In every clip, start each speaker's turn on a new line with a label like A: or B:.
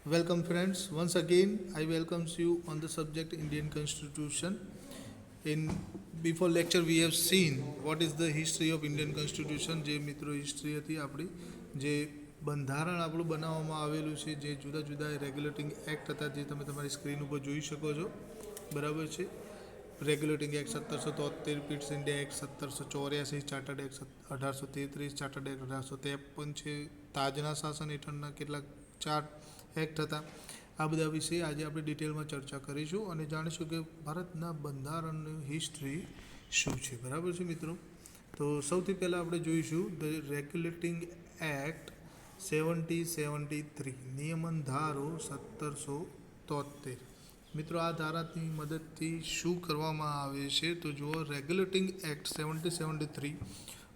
A: Welcome, friends. Once again, I welcomes you on the subject Indian Constitution. In before lecture, we have seen what is the history of Indian Constitution. જે મિત્રો history હતી આપણી જે બંધારણ આપણું બનાવવામાં આવેલું છે જે જુદા જુદા રેગ્યુલેટિંગ એક્ટ હતા જે તમે તમારી સ્ક્રીન ઉપર જોઈ શકો છો બરાબર છે regulating act 1773 pits India act 1784 chartered act 1833 chartered act 1853 છે તાજના શાસન હેઠળના કેટલાક ચાર એક્ટ હતા આ બધા વિશે આજે આપણે ડિટેલમાં ચર્ચા કરીશું અને જાણીશું કે ભારતના બંધારણની હિસ્ટ્રી શું છે બરાબર છે મિત્રો તો સૌથી પહેલાં આપણે જોઈશું ધ રેગ્યુલેટિંગ એક્ટ 1773 નિયમન ધારો 1773 મિત્રો આ ધારાની મદદથી શું કરવામાં આવે છે તો જુઓ regulating act 1773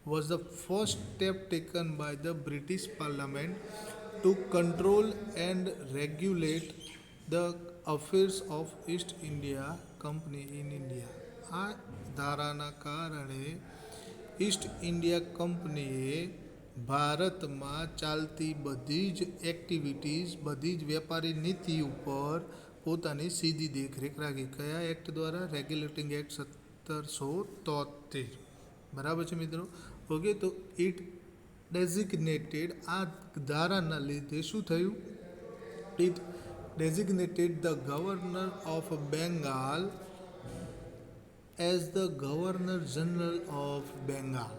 A: was the first step taken by the British Parliament to control and regulate the affairs of East India Company in India. આ ધારાના કારણે ઈસ્ટ ઇન્ડિયા કંપનીએ ભારતમાં ચાલતી બધી જ એક્ટિવિટીઝ બધી જ વેપારી નીતિ ઉપર પોતાની સીધી દેખરેખ રાખી કયા એક્ટ દ્વારા રેગ્યુલેટિંગ એક્ટ 1773 બરાબર છે મિત્રો ઓકે તો ઇટ ડેઝિગ્નેટેડ આ ધારાના લીધે શું થયું it designated the governor of Bengal as the governor general of Bengal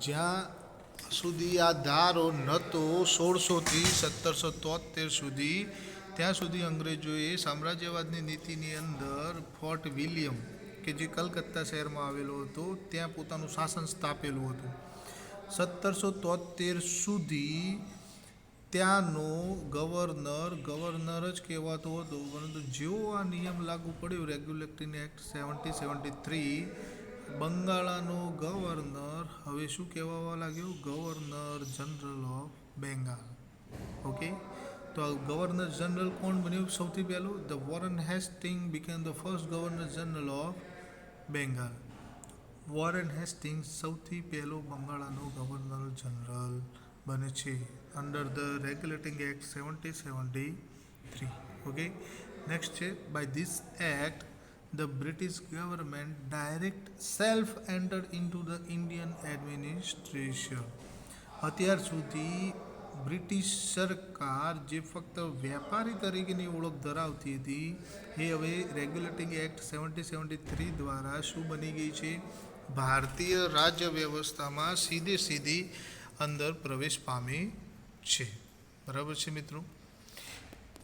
A: જ્યાં સુધી આ ધારો નહોતો 1600થી 1773 સુધી ત્યાં સુધી અંગ્રેજોએ સામ્રાજ્યવાદની નીતિની અંદર ફોર્ટ વિલિયમ કે જે કલકત્તા શહેરમાં આવેલો હતો ત્યાં પોતાનું શાસન સ્થાપેલું હતું 1773 સુધી ત્યાંનો ગવર્નર જ કહેવાતો હતો પરંતુ જેવો આ નિયમ લાગુ પડ્યો રેગ્યુલેટિંગ એક્ટ 1773 બંગાળાનો ગવર્નર હવે શું કહેવા લાગ્યો governor general of Bengal okay તો આ ગવર્નર જનરલ કોણ બન્યું સૌથી પહેલું the Warren Hasting became the first governor general of Bengal Warren Hastings સૌથી પહેલો બંગાળાનો ગવર્નર જનરલ બને છે under the regulating act 1773 okay next છે by this act the British government direct self entered into the Indian administration. અત્યાર સુધી British સરકાર જે ફક્ત વેપારી તરીકેની ઓળખ ધરાવતી હતી એ હવે રેગ્યુલેટિંગ એક્ટ 1773 દ્વારા શું બની ગઈ છે ભારતીય રાજ્ય વ્યવસ્થામાં સીધી અંદર પ્રવેશ પામી છે બરાબર છે મિત્રો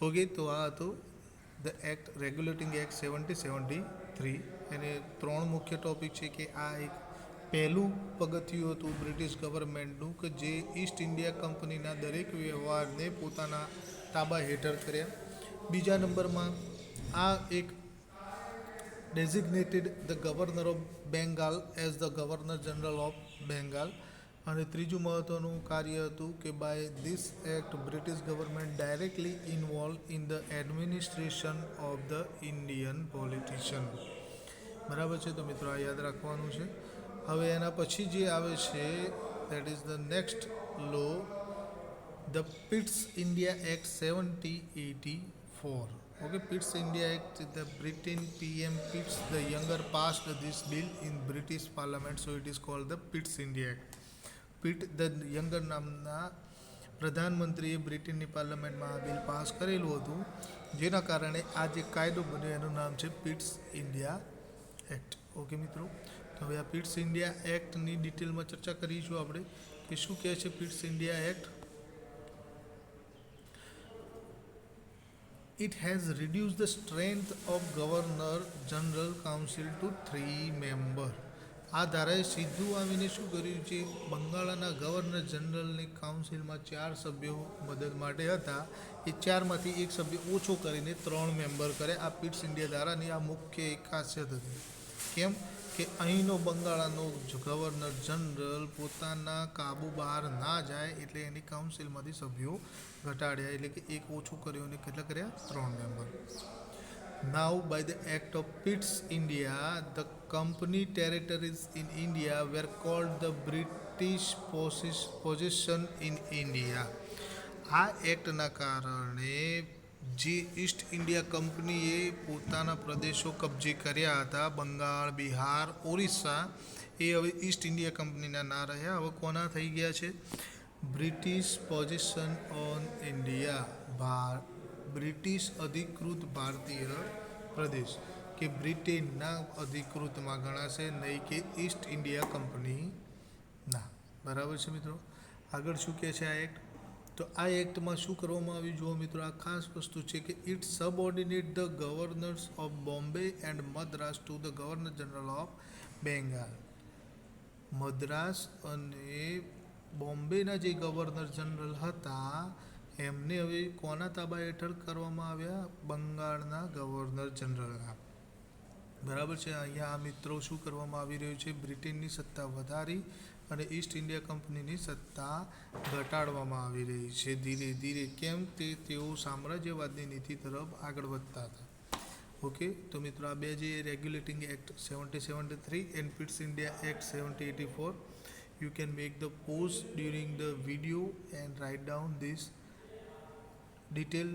A: ઓકે તો આ હતો ધ એક્ટ રેગ્યુલેટિંગ એક્ટ 1773 એને ત્રણ મુખ્ય ટોપિક છે કે આ એક પહેલું પગથિયું હતું બ્રિટિશ ગવર્મેન્ટનું કે જે ઈસ્ટ ઇન્ડિયા કંપનીના દરેક વ્યવહારને પોતાના તાબા હેઠળ કર્યા બીજા નંબરમાં આ એક designated the governor of Bengal as the governor general of Bengal અને ત્રીજું મહત્ત્વનું કાર્ય હતું કે by this act British government directly involve in the administration of the Indian politician બરાબર છે તો મિત્રો આ યાદ રાખવાનું છે હવે એના પછી જે આવે છે that is the next law the Pitt's India act 1784 okay Pitt's India Act the Britain PM Pitts the younger passed this bill in British Parliament so it is called the Pitt's India Act pit the younger નામના પ્રધાનમંત્રીએ બ્રિટનની પાર્લામેન્ટમાં આ bill pass કરેલું હતું જેના કારણે આ જે કાયદો બન્યો એનું નામ છે પિટ્સ ઇન્ડિયા એક્ટ ઓકે મિત્રો તો હવે આ પિટ્સ ઇન્ડિયા એક્ટની ડિટેલમાં ચર્ચા કરીશું આપણે કે શું કહે છે Pitt's India act It has reduced the strength of Governor General Council to 3 members. આ ધારાએ સીધું આવીને શું કર્યું છે બંગાળના ગવર્નર જનરલની કાઉન્સિલમાં 4 સભ્યો મદદ માટે હતા એ 4માંથી એક સભ્ય ઓછો કરીને 3 મેમ્બર કરે આ પિટ્સ ઇન્ડિયા ધારાની આ મુખ્ય એક ખાસિયત હતી કેમ કે અહીંનો બંગાળનો ગવર્નર જનરલ પોતાના કાબુ બહાર ના જાય એટલે એની કાઉન્સિલમાંથી સભ્યો ઘટાડ્યા એટલે કે એક ઓછું કર્યું અને કેટલા કર્યા 3 member Now, by the Act of Pitt's India, the company territories in India were called the British possession in India. આ એક્ટના કારણે જે ઈસ્ટ ઇન્ડિયા કંપનીએ પોતાના પ્રદેશો કબજે કર્યા હતા, બંગાળ, બિહાર, ઓરિસ્સા, એ હવે ઈસ્ટ ઇન્ડિયા કંપનીના ના રહ્યા, હવે કોના થઈ ગયા છે? British position on India, British અધિકૃત ભારતીય પ્રદેશ, કે બ્રિટેનના અધિકૃતમાં ગણાશે, નહીં કે ઈસ્ટ ઇન્ડિયા કંપનીના. બરાબર છે મિત્રો. આગળ શું કહે છે આ એક્ટ? તો આ એક્ટમાં શું કરવામાં આવ્યું જુઓ મિત્રો, આ ખાસ વસ્તુ છે કે it subordinate the governors of Bombay and Madras to the governor general of Bengal. Madras અને બોમ્બેના જે ગવર્નર જનરલ હતા એમને હવે કોના તાબા હેઠળ કરવામાં આવ્યા? બંગાળના ગવર્નર જનરલના. બરાબર છે. અહીંયા આ મિત્રો શું કરવામાં આવી રહ્યું છે? બ્રિટનની સત્તા વધારી અને ઈસ્ટ ઇન્ડિયા કંપનીની સત્તા ઘટાડવામાં આવી રહી છે ધીરે ધીરે. કેમ? તેઓ સામ્રાજ્યવાદની નીતિ તરફ આગળ વધતા હતા. ઓકે, તો મિત્રો આ બે જે regulating act 1773 and Pitt's India act 1784, you can make the pause during the video and write down this detail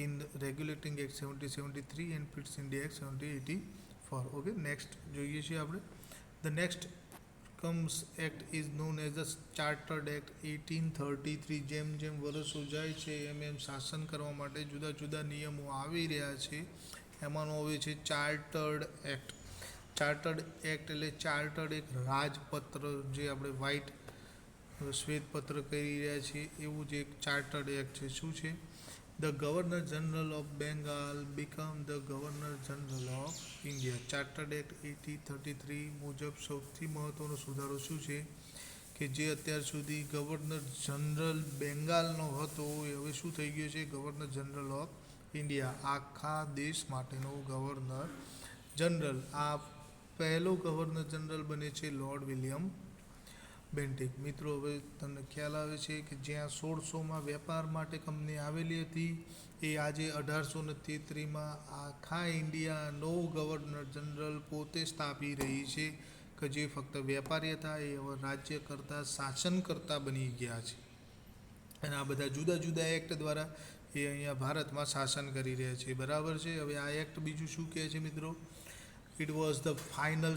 A: in the regulating act 1773 and Pitt's India act 1784. Okay, next જોઈએ છીએ આપણે. The next comes act is known as the chartered act 1833. જેમ જેમ વર્ષો જાય છે એમ શાસન કરવા માટે જુદા જુદા નિયમો આવી રહ્યા છે. એમાંનો હવે છે ચાર્ટર્ડ એક્ટ. ચાર્ટર્ડ એક્ટ એટલે ચાર્ટર્ડ એક રાજપત્ર, જે આપણે વ્હાઇટ શ્વેતપત્ર કહી રહ્યા છીએ, એવું જે એક ચાર્ટર્ડ એક્ટ છે. શું છે? The governor general of Bengal become the governor general of India. Chartered act 1833 મુજબ સૌથી મહત્વનો સુધારો શું છે કે જે અત્યાર સુધી ગવર્નર જનરલ બેંગાલનો હતો એ હવે શું થઈ ગયો છે? ગવર્નર જનરલ ઓફ ઇન્ડિયા, આખા દેશ માટેનો ગવર્નર જનરલ. આ પહેલો ગવર્નર જનરલ બને છે લોર્ડ વિલિયમ બેન્ટિક. મિત્રો હવે તમને ખ્યાલ આવે છે કે જ્યાં 1600માં વેપાર માટે કંપની આવેલી હતી એ આજે 1833માં આખા ઇન્ડિયાનો ગવર્નર જનરલ પોતે સ્થાપી રહી છે, કે જે ફક્ત વેપારી હતા એ હવે રાજ્ય કરતા શાસન કરતા બની ગયા છે. અને આ બધા જુદા જુદા એક્ટ દ્વારા એ અહીંયા ભારતમાં શાસન કરી રહ્યા છે. બરાબર છે. હવે આ એક્ટ બીજું શું કહે છે મિત્રો? It was the final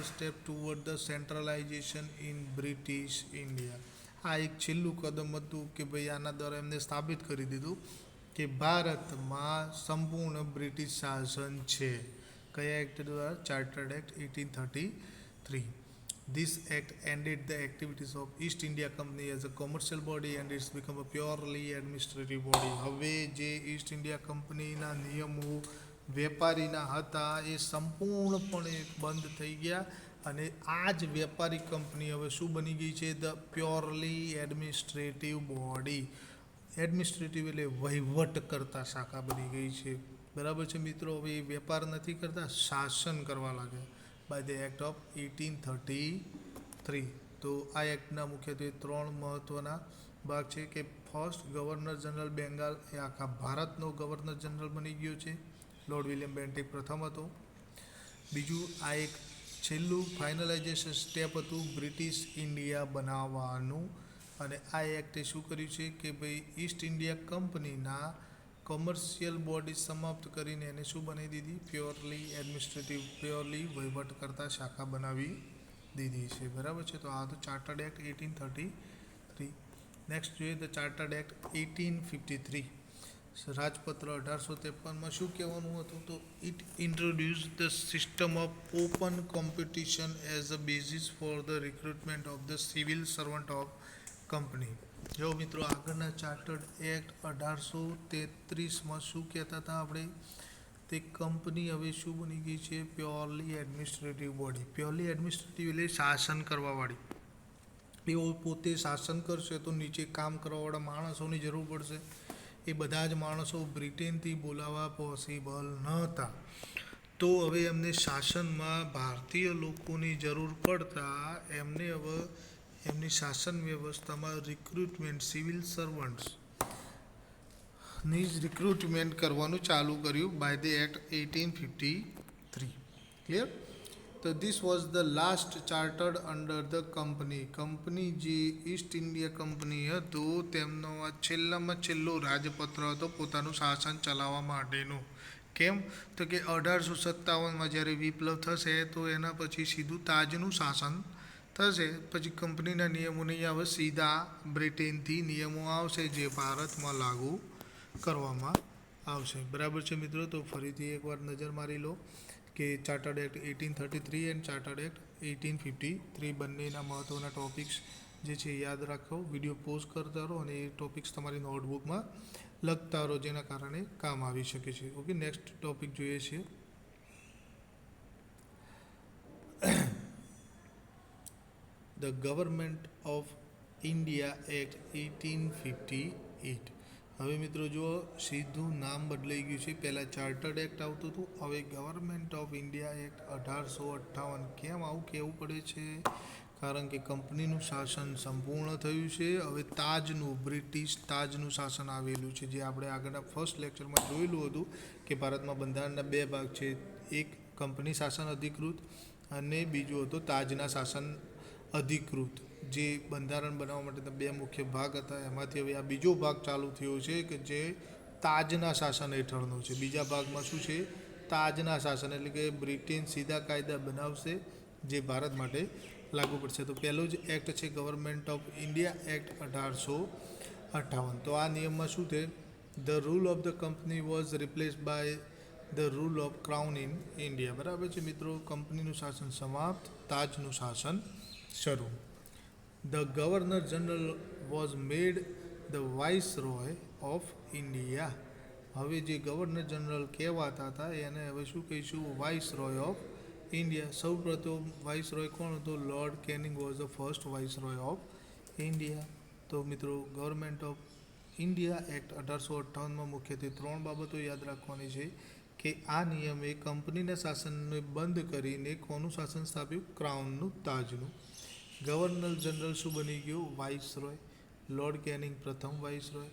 A: step toward the centralization in British India. આ એક છેલ્લું કદમ હતું કે ભાઈ આના દ્વારા એમને સ્થાપિત કરી દીધું કે ભારતમાં સંપૂર્ણ બ્રિટિશ શાસન છે. કયા એક્ટ દ્વારા? Chartered act 1833. This act ended the activities of East India Company as a commercial body and it's become a purely administrative body. હવે જે ઈસ્ટ ઇન્ડિયા કંપનીના નિયમો વેપારીના હતા એ સંપૂર્ણપણે બંધ થઈ ગયા અને આ જ વેપારી કંપની હવે શું બની ગઈ છે? The purely administrative body. Administrative એટલે વહીવટ કરતા શાખા બની ગઈ છે. બરાબર છે મિત્રો. હવે એ વેપાર નથી કરતા, શાસન કરવા લાગ્યા બાય ધ એક્ટ ઓફ 1833. તો આ એક્ટના મુખ્યત્વે 3 મહત્ત્વના ભાગ છે કે ફર્સ્ટ, ગવર્નર જનરલ બેંગાલ એ આખા ભારતનો ગવર્નર જનરલ બની ગયો છે. લોર્ડ વિલિયમ બેન્ટિક પ્રથમ હતો. બીજું, આ એક છેલ્લું ફાઇનલાઇઝેશન સ્ટેપ હતું બ્રિટિશ ઇન્ડિયા બનાવવાનું. અને આ એક્ટે શું કર્યું છે કે ભાઈ ઈસ્ટ ઇન્ડિયા કંપનીના કોમર્શિયલ બોડી સમાપ્ત કરીને એને શું બનાવી દીધી? પ્યોરલી એડમિનિસ્ટ્રેટિવ, પ્યોરલી વહીવટ કરતા શાખા બનાવી દીધી છે. બરાબર છે. તો આ તો ચાર્ટર્ડ એક્ટ 1833. નેક્સ્ટ જોઈએ ધ ચાર્ટર્ડ એક્ટ 1853. રાજપત્ર 1853માં શું કહેવાનું હતું? તો it introduce the system of open competition as a basis for the recruitment of the civil servant of company. જો મિત્રો આગળના ચાર્ટર્ડ એક્ટ 1833માં શું કહેતા હતા આપણે? તે કંપની હવે શું બની ગઈ છે? Purely administrative body. Purely administrative એટલે શાસન કરવાવાળી. એઓ પોતે શાસન કરશે તો નીચે કામ કરવાવાળા માણસોની જરૂર પડશે. એ બધા જ માણસો બ્રિટેનથી બોલાવવા પોસિબલ ન હતા. તો હવે એમને શાસનમાં ભારતીય લોકોની જરૂર પડતા એમને હવે એમની શાસન વ્યવસ્થામાં રિક્રુટમેન્ટ, સિવિલ સર્વન્ટ્સની જ રિક્રુટમેન્ટ કરવાનું ચાલુ કર્યું બાય ધ એક્ટ 1853. ક્લિયર? તો this was the last chartered under the company જે ઈસ્ટ ઇન્ડિયા કંપની હતું તેમનો આ છેલ્લામાં છેલ્લો રાજપત્ર હતો પોતાનું શાસન ચલાવવા માટેનું. કેમ? તો કે 1857માં જ્યારે વિપ્લવ થશે તો એના પછી સીધું તાજનું શાસન થશે. પછી કંપનીના નિયમો નહીં આવે, સીધા બ્રિટેનથી નિયમો આવશે જે ભારતમાં લાગુ કરવામાં આવશે. બરાબર છે મિત્રો. તો ફરીથી એકવાર નજર મારી લો કે chartered act 1833 and chartered act 1853 બંનેના મહત્ત્વના ટોપિક્સ જે છે યાદ રાખો. વિડીયો પોઝ કરતા રહો અને એ ટોપિક્સ તમારી નોટબુકમાં લખતા રહો જેના કારણે કામ આવી શકે છે. ઓકે, નેક્સ્ટ ટોપિક જોઈએ છીએ the government of India act 1858. હવે મિત્રો જુઓ, સીધું નામ બદલાઈ ગયું છે. પહેલાં ચાર્ટર્ડ એક્ટ આવતું હતું, હવે ગવર્મેન્ટ ઓફ ઇન્ડિયા એક્ટ 1858. કેમ આવું કહેવું પડે છે? કારણ કે કંપનીનું શાસન સંપૂર્ણ થયું છે. હવે તાજનું, બ્રિટિશ તાજનું શાસન આવેલું છે, જે આપણે આગળના ફર્સ્ટ લેક્ચરમાં જોયેલું હતું કે ભારતમાં બંધારણના બે ભાગ છે, એક કંપની શાસન અધિકૃત અને બીજું હતું તાજના શાસન અધિકૃત. જે બંધારણ બનાવવા માટેના બે મુખ્ય ભાગ હતા, એમાંથી હવે આ બીજો ભાગ ચાલુ થયો છે કે જે તાજના શાસન હેઠળનો છે. બીજા ભાગમાં શું છે? તાજના શાસન, એટલે કે બ્રિટેન સીધા કાયદા બનાવશે જે ભારત માટે લાગુ પડશે. તો પહેલો જ એક્ટ છે ગવર્મેન્ટ ઓફ ઇન્ડિયા એક્ટ 1858. તો આ નિયમમાં શું છે? The rule of the company was replace by the rule of crown in India. બરાબર છે મિત્રો. કંપનીનું શાસન સમાપ્ત, તાજનું શાસન શરૂ. The governor general was made the viceroy of India. હવે જે ગવર્નર જનરલ કહેવાતા હતા એને હવે શું કહીશું? Viceroy of India. સૌ પ્રથમ વાઇસરોય કોણ હતો? Lord canning was the first viceroy of India. તો મિત્રો ગવર્મેન્ટ ઓફ ઇન્ડિયા એક્ટ 1858માં મુખ્યત્વે ત્રણ બાબતો યાદ રાખવાની છે કે આ નિયમે કંપનીના શાસનને બંધ કરીને કોનું શાસન સ્થાપ્યું? ક્રાઉનનું, તાજનું. ગવર્નર જનરલ શું બની ગયો? વાઇસરોય. લોર્ડ કેનિંગ પ્રથમ વાઇસરોય.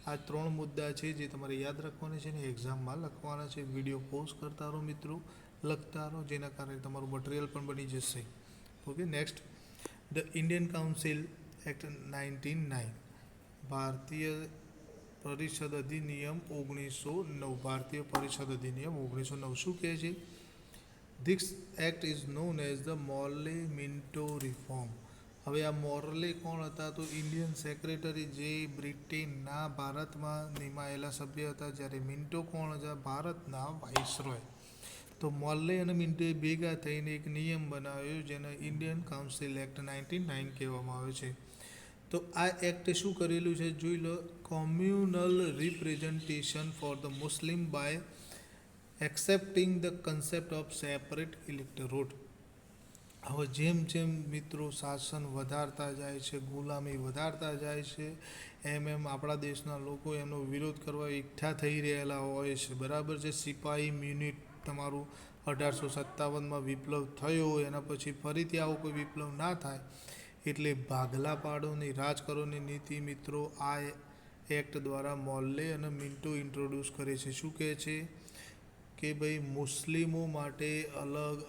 A: આ ત્રણ મુદ્દા છે જે તમારે યાદ રાખવાના છે ને એક્ઝામમાં લખવાના છે. વિડીયો પોઝ કરતા રહો મિત્રો, લખતા રહો, જેના કારણે તમારું મટીરિયલ પણ બની જશે. Okay, next the Indian council act 1909. ભારતીય પરિષદ અધિનિયમ 1909. ભારતીય પરિષદ અધિનિયમ 1909 શું કહે છે? This act is known as the Morley Minto reform. હવે આ મોર્લે કોણ હતા? તો ઇન્ડિયન સેક્રેટરી જે બ્રિટેનના ભારતમાં નિમાયેલા સભ્ય હતા, જ્યારે મિન્ટો કોણ હતા? ભારતના વાઇસરોય. તો મોર્લે અને મિન્ટોએ ભેગા થઈને એક નિયમ બનાવ્યો જેને ઇન્ડિયન કાઉન્સિલ એક્ટ 1909 કહેવામાં આવે છે. તો આ એક્ટ શું કરેલું છે જોઈ લો. Communal representation for the Muslim by accepting the concept of separate electorate. હવે જેમ જેમ મિત્રો શાસન વધારતા જાય છે, ગુલામી વધારતા જાય છે, એમ એમ આપણા દેશના લોકો એમનો વિરોધ કરવા એકઠા થઈ રહેલા હોય છે. બરાબર છે. સિપાહી યુનિટ તમારું 1857માં વિપ્લવ થયો, એના પછી ફરીથી આવો કોઈ વિપ્લવ ના થાય એટલે ભાગલા પાડોની, રાજ કરોની નીતિ મિત્રો આ એક્ટ દ્વારા મોર્લે અને મિન્ટો ઇન્ટ્રોડ્યુસ કરે છે. શું કહે છે કે ભાઈ મુસ્લિમો માટે અલગ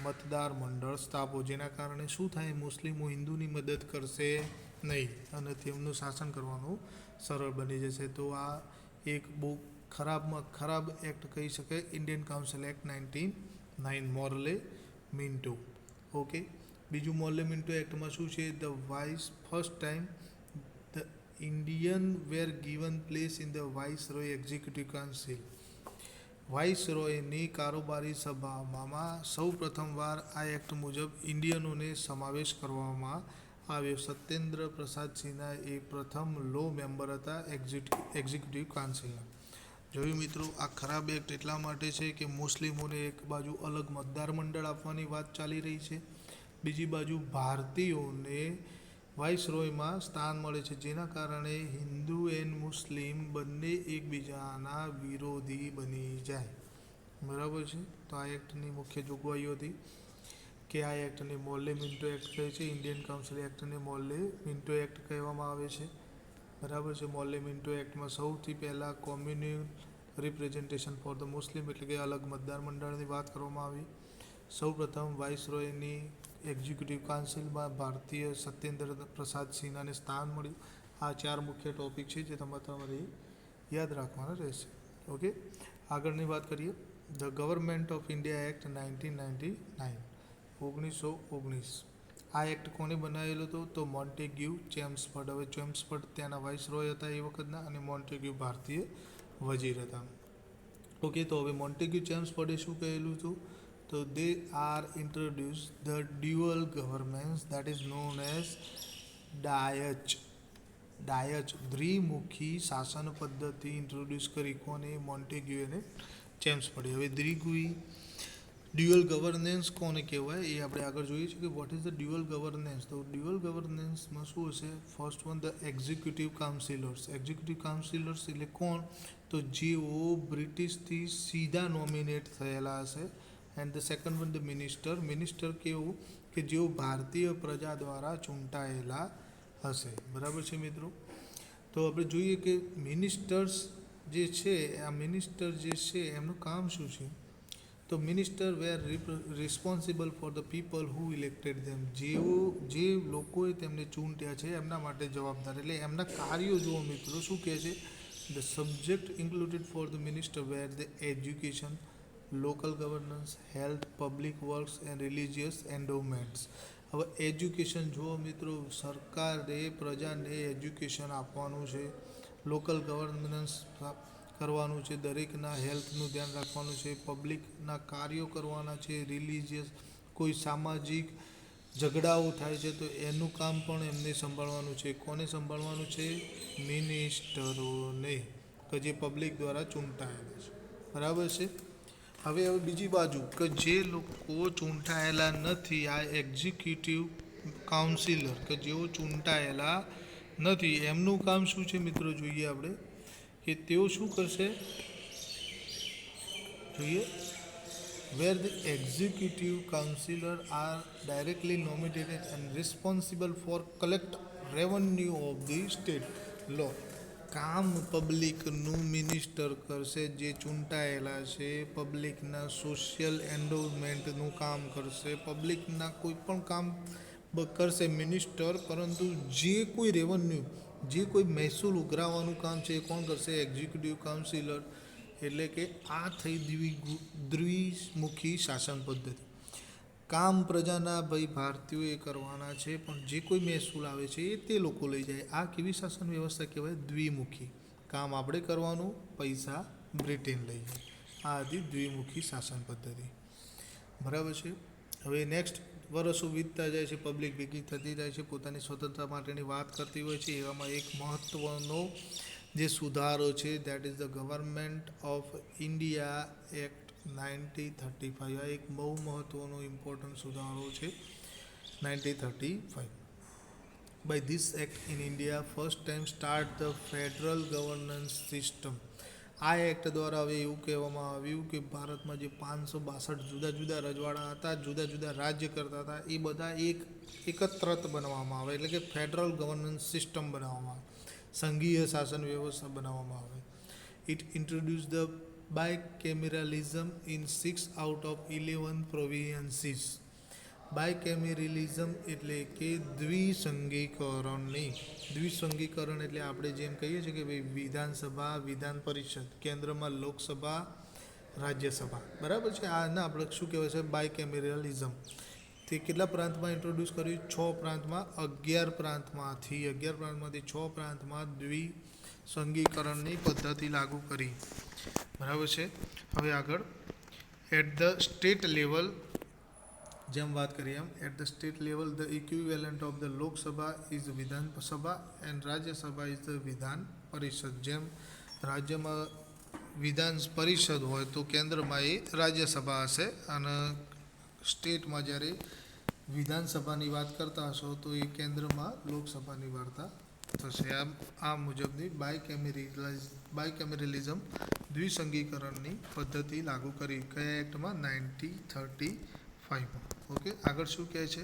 A: મતદાર મંડળ સ્થાપો, જેના કારણે શું થાય? મુસ્લિમો હિન્દુની મદદ કરશે નહીં અને તેમનું શાસન કરવાનું સરળ બની જશે. તો આ એક બહુ ખરાબમાં ખરાબ એક્ટ કહી શકાય, Indian council act 1909 Morley Minto. Okay, બીજું મોર્લે મિન્ટો એક્ટમાં શું છે? The vice first time the Indian were given place in the viceroy executive council. વાઇસરોયની કારોબારી સભામાં સૌ પ્રથમવાર આ એક્ટ મુજબ ઇન્ડિયનોને સમાવેશ કરવામાં આવ્યો. સત્યેન્દ્ર પ્રસાદ સિન્હા એ પ્રથમ લો મેમ્બર હતા એક્ઝિક્યુટિવ કાઉન્સિલના. જોયું મિત્રો, આ ખરાબ એક્ટ એટલા માટે છે કે મુસ્લિમોને એક બાજુ અલગ મતદાર મંડળ આપવાની વાત ચાલી રહી છે, બીજી બાજુ ભારતીયોને વાઇસરોયમાં સ્થાન મળે છે, જેના કારણે હિન્દુ એન્ડ મુસ્લિમ બંને એકબીજાના વિરોધી બની જાય. બરાબર છે. તો આ એક્ટની મુખ્ય જોગવાઈઓ હતી કે આ એક્ટને મોર્લે મિન્ટો એક્ટ કહે છે. Indian council એક્ટને Morley Minto act કહેવામાં આવે છે. બરાબર છે. મોર્લે મિન્ટો એક્ટમાં સૌથી પહેલાં કોમ્યુનલ રિપ્રેઝન્ટેશન ફોર ધ મુસ્લિમ એટલે કે અલગ મતદાર મંડળની વાત કરવામાં આવી. સૌપ્રથમ વાઇસરોયની એક્ઝિક્યુટિવ કાઉન્સિલમાં ભારતીય સત્યેન્દ્ર પ્રસાદ સિન્હાને સ્થાન મળ્યું. આ 4 મુખ્ય ટોપિક છે જે તમારે યાદ રાખવાના રહેશે. ઓકે, આગળની વાત કરીએ. The government of India act 1999, 1919. આ એક્ટ કોને બનાવેલો હતો? તો મોન્ટેગ્યુ ચેમ્સફર્ડ. હવે ચેમ્સફર્ડ ત્યાંના વાઇસરોય હતા એ વખતના, અને મોન્ટેગ્યુ ભારતીય વજીર હતા. ઓકે, તો હવે મોન્ટેગ્યુ ચેમ્સફર્ડે શું કહેલું હતું? તો they are introduce the dual governance that is known as dyarchy દ્વિમુખી શાસન પદ્ધતિ ઇન્ટ્રોડ્યુસ કરી. કોને? મોન્ટેગ્યુ અને ચેમ્સફર્ડે. હવે ડ્યુઅલ ગવર્નન્સ કોને કહેવાય એ આપણે આગળ જોઈએ છીએ કે what is the dual governance. તો ડ્યુઅલ ગવર્નન્સમાં શું હશે? First one the executive counsellors. Executive counsellors એટલે કોણ? તો જેઓ બ્રિટિશથી સીધા નોમિનેટ થયેલા હશે. And the second one the minister. Minister કેવું? કે જેઓ ભારતીય પ્રજા દ્વારા ચૂંટાયેલા હશે. બરાબર છે મિત્રો? તો આપણે જોઈએ કે મિનિસ્ટર્સ જે છે, આ મિનિસ્ટર જે છે એમનું કામ શું છે? તો minister were responsible for the people who elected them. જે લોકોએ તેમને ચૂંટ્યા છે એમના માટે જવાબદાર. એટલે એમના કાર્યો જુઓ મિત્રો, શું કહે છે? The subject included for the minister were the education, local governance, health, public works and religious endowments. હવે એજ્યુકેશન જુઓ મિત્રો, સરકારે પ્રજાને એજ્યુકેશન આપવાનું છે, લોકલ ગવર્નન્સ કરવાનું છે, દરેકના હેલ્થનું ધ્યાન રાખવાનું છે, પબ્લિકના કાર્યો કરવાના છે, રિલિજિયસ કોઈ સામાજિક ઝઘડાઓ થાય છે તો એનું કામ પણ એમને સંભાળવાનું છે. કોને સંભાળવાનું છે? મિનિસ્ટરોને, કે જે પબ્લિક દ્વારા ચૂંટાયેલા છે. બરાબર છે? હવે બીજી બાજુ કે જે લોકો ચૂંટાયેલા નથી, આ એક્ઝિક્યુટિવ કાઉન્સિલર કે જેઓ ચૂંટાયેલા નથી, એમનું કામ શું છે મિત્રો? જોઈએ આપણે કે તેઓ શું કરશે? જોઈએ, where the executive councillor are directly nominated and responsible for collect revenue of the state. લો, કામ પબ્લિકનું મિનિસ્ટર કરશે જે ચૂંટાયેલા છે, પબ્લિકના સોશિયલ એન્ડોવમેન્ટનું કામ કરશે, પબ્લિકના કોઈ પણ કામ કરશે મિનિસ્ટર, પરંતુ જે કોઈ રેવન્યુ, જે કોઈ મહેસૂલ ઉઘરાવવાનું કામ છે એ કોણ કરશે? Executive councillor. એટલે કે આ થઈ દ્વિમુખી શાસન પદ્ધતિ. કામ પ્રજાના ભારતીયોએ કરવાના છે, પણ જે કોઈ મહેસૂલ આવે છે એ તે લોકો લઈ જાય. આ કેવી શાસન વ્યવસ્થા કહેવાય? દ્વિમુખી. કામ આપણે કરવાનું, પૈસા બ્રિટેન લઈ જાય. આ હતી દ્વિમુખી શાસન પદ્ધતિ. બરાબર છે? હવે નેક્સ્ટ વર્ષો વીતતા જાય છે, પબ્લિક ભેગી થતી જાય છે, પોતાની સ્વતંત્રતા માટેની વાત કરતી હોય છે. એવામાં એક મહત્ત્વનો જે સુધારો છે that is the government of India act 1935. આ એક બહુ મહત્ત્વનો ઇમ્પોર્ટન્ટ સુધારો છે 1935. By this act in India first time start the federal governance system. આ એક્ટ દ્વારા હવે એવું કહેવામાં આવ્યું કે ભારતમાં જે 562 જુદા જુદા રજવાડા હતા, જુદા જુદા રાજ્ય કરતા હતા, એ બધા એકત્રિત બનાવવામાં આવે, એટલે કે ફેડરલ ગવર્નન્સ સિસ્ટમ બનાવવામાં આવે, સંઘીય શાસન વ્યવસ્થા બનાવવામાં આવે. It introduce the bicameralism in 6 out of 11 provinces. Bicameralism એટલે કે દ્વિસંગીકરણ એટલે આપણે જેમ કહીએ છીએ કે ભાઈ વિધાનસભા, વિધાન પરિષદ, કેન્દ્રમાં લોકસભા, રાજ્યસભા. બરાબર છે? આના આપણે શું કહેવાય છે? બાયકેમેરલિઝમ. તે કેટલા પ્રાંતમાં ઇન્ટ્રોડ્યુસ કર્યું? 6 પ્રાંતમાં. 11 પ્રાંતમાંથી 6 પ્રાંતમાં દ્વિસંગીકરણની પદ્ધતિ લાગુ કરી. બરાબર છે? હવે આગળ એટ ધ સ્ટેટ લેવલ, જેમ વાત કરીએ એમ, at the state level the equivalent of the Lok Sabha is Vidhan Sabha and Rajya Sabha is the Vidhan Parishad. જેમ રાજ્યમાં વિધાન પરિષદ હોય તો કેન્દ્રમાં એ રાજ્યસભા હશે, અને સ્ટેટમાં જ્યારે વિધાનસભાની વાત કરતા હશો તો એ કેન્દ્રમાં લોકસભાની વાર્તા થશે. આ મુજબની બાયકેમેરલિઝમ દ્વિસંગીકરણની પદ્ધતિ લાગુ કરી. કયા એક્ટમાં? 1935. ઓકે, આગળ શું કહે છે?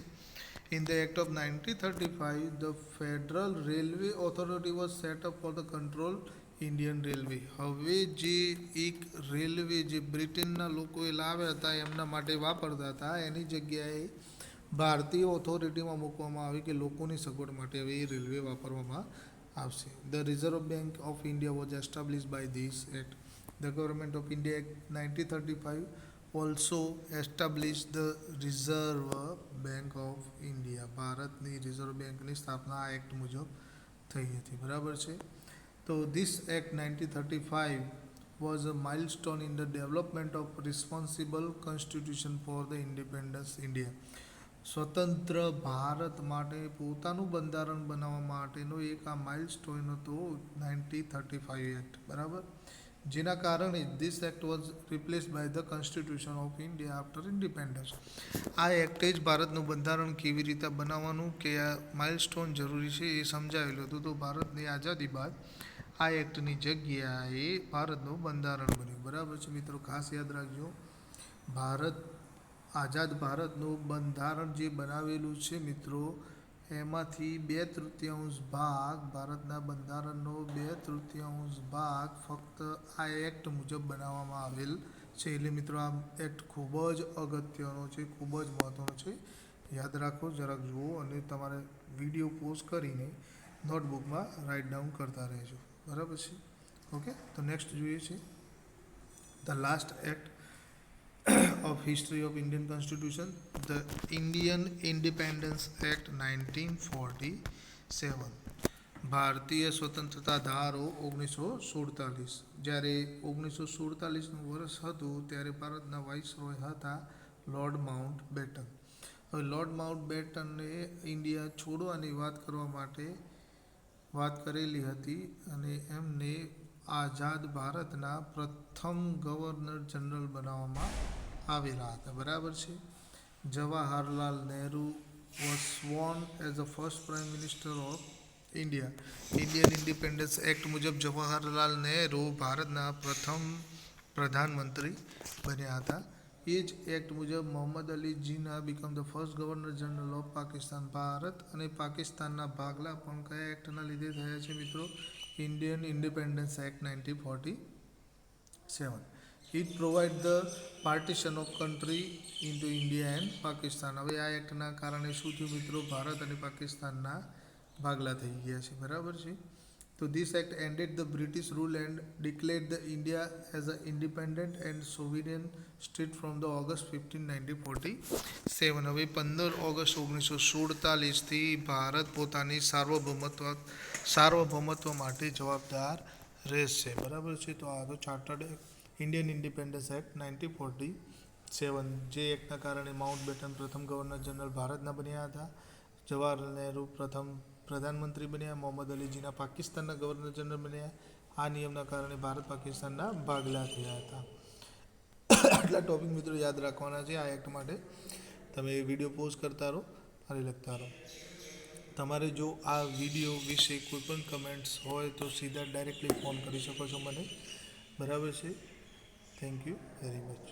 A: In the Act of 1935, the Federal Railway Authority was set up for the control Indian railway. હવે જે એક રેલવે જે બ્રિટનના લોકોએ લાવ્યા હતા એમના માટે વાપરતા હતા એની જગ્યાએ ભારતીય ઓથોરિટીમાં મૂકવામાં આવી કે લોકોની સગવડ માટે હવે એ રેલવે વાપરવામાં આવશે. The reserve bank of India was establish by this act. The government of India act 1935 also establish the reserve bank of India. ભારતની રિઝર્વ બેંકની સ્થાપના આ એક્ટ મુજબ થઈ હતી. બરાબર છે. તો this act 1935 was a milestone in the development of responsible constitution for the independence India. સ્વતંત્ર ભારત માટે પોતાનું બંધારણ બનાવવા માટેનો એક આ માઇલસ્ટોન હતો 1935 એક્ટ. બરાબર, જેના કારણે this act was replaced by the constitution of India after independence. આ એક્ટે જ ભારતનું બંધારણ કેવી રીતે બનાવવાનું કે આ માઇલસ્ટોન જરૂરી છે એ સમજાવેલું હતું. તો ભારતની આઝાદી બાદ આ એક્ટની જગ્યાએ ભારતનું બંધારણ બન્યું. બરાબર છે મિત્રો, ખાસ યાદ રાખજો, આઝાદ ભારતનું બંધારણ જે બનાવેલું છે મિત્રો એમાંથી 2/3 ભાગ, ભારતના બંધારણનો 2/3 ભાગ ફક્ત આ એક્ટ મુજબ બનાવવામાં આવેલ છે. એટલે મિત્રો આ એક્ટ ખૂબ જ અગત્યનો છે, ખૂબ જ મહત્ત્વનો છે. યાદ રાખો, જરાક જુઓ અને તમારે વિડીયો પોઝ કરીને નોટબુકમાં રાઇટ ડાઉન કરતા રહેજો. બરાબર છે. ઓકે, તો નેક્સ્ટ જોઈએ છે the last act of history of Indian Constitution, the Indian Independence Act 1947. ભારતીય સ્વતંત્રતા ધારો 1947. જ્યારે 1947નું વર્ષ હતું ત્યારે ભારતના વાઇસરોય હતા લોર્ડ માઉન્ટ બેટન. હવે લોર્ડ માઉન્ટ બેટને ઇન્ડિયા છોડવાની વાત કરવા માટે વાત કરેલી હતી અને એમને આઝાદ ભારતના પ્રથમ ગવર્નર જનરલ બનાવવામાં આવેલા હતા. બરાબર છે. Jawaharlal Nehru was sworn as the first prime minister of India. Indian independence act મુજબ જવાહરલાલ નહેરુ ભારતના પ્રથમ પ્રધાનમંત્રી બન્યા હતા. એ જ એક્ટ મુજબ Mohammad Ali Jinnah become the first governor general of Pakistan. Bharat અને પાકિસ્તાનના ભાગલા પણ કયા એક્ટના લીધે થયા છે મિત્રો? Indian independence act 1947. It provide the partition of country into India and Pakistan. હવે આ એક્ટના કારણે શું થયું મિત્રો? ભારત અને પાકિસ્તાનના ભાગલા થઈ ગયા છે. બરાબર છે. તો this act ended the British rule and declared the India as a independent and sovereign state from the August 15, 1947. હવે 15 ઓગસ્ટ 1947થી ભારત પોતાની સાર્વભૌમત્વ માટે જવાબદાર રહેશે. બરાબર છે. તો આ તો ચાર્ટર્ડ ઇન્ડિયન ઇન્ડિપેન્ડન્સ એક્ટ 1947, જે એક્ટના કારણે માઉન્ટ બેટન પ્રથમ ગવર્નર જનરલ ભારતના બન્યા હતા, જવાહરલાલ નહેરુ પ્રથમ પ્રધાનમંત્રી બન્યા, મોહમ્મદ અલી જીના પાકિસ્તાનના ગવર્નર જનરલ બન્યા. આ નિયમના કારણે ભારત પાકિસ્તાનના ભાગલા થયા હતા. આટલા ટોપિક મિત્રો યાદ રાખવાના છે આ એક્ટ માટે. તમે વિડીયો પોઝ કરતા રહો અને લખતા રહો. તમારે જો આ વિડીયો વિશે કોઈ પણ કમેન્ટ્સ હોય તો સીધા ડાયરેક્ટલી ફોન કરી શકો છો મને. બરાબર છે. Thank you very much.